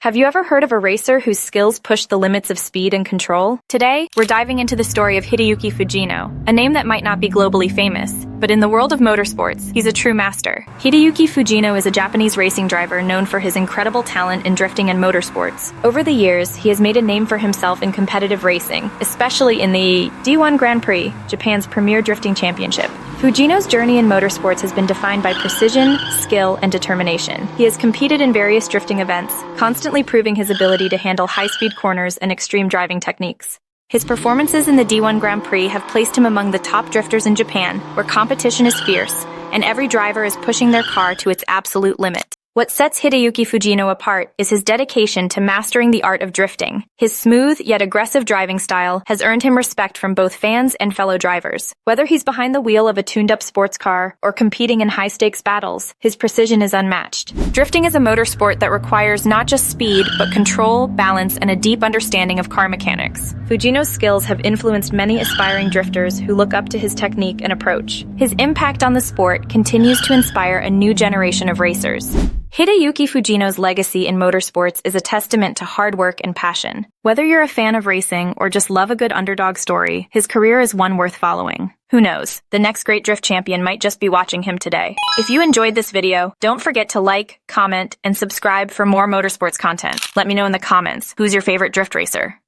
Have you ever heard of a racer whose skills push the limits of speed and control? Today, we're diving into the story of Hideyuki Fujino, a name that might not be globally famous, but in the world of motorsports, he's a true master. Hideyuki Fujino is a Japanese racing driver known for his incredible talent in drifting and motorsports. Over the years, he has made a name for himself in competitive racing, especially in the D1 Grand Prix, Japan's premier drifting championship. Fujino's journey in motorsports has been defined by precision, skill, and determination. He has competed in various drifting events, constantly proving his ability to handle high-speed corners and extreme driving techniques. His performances in the D1 Grand Prix have placed him among the top drifters in Japan, where competition is fierce, and every driver is pushing their car to its absolute limit. What sets Hideyuki Fujino apart is his dedication to mastering the art of drifting. His smooth yet aggressive driving style has earned him respect from both fans and fellow drivers. Whether he's behind the wheel of a tuned-up sports car or competing in high-stakes battles, his precision is unmatched. Drifting is a motorsport that requires not just speed, but control, balance, and a deep understanding of car mechanics. Fujino's skills have influenced many aspiring drifters who look up to his technique and approach. His impact on the sport continues to inspire a new generation of racers. Hideyuki Fujino's legacy in motorsports is a testament to hard work and passion. Whether you're a fan of racing or just love a good underdog story, his career is one worth following. Who knows, the next great drift champion might just be watching him today. If you enjoyed this video, don't forget to like, comment, and subscribe for more motorsports content. Let me know in the comments, who's your favorite drift racer?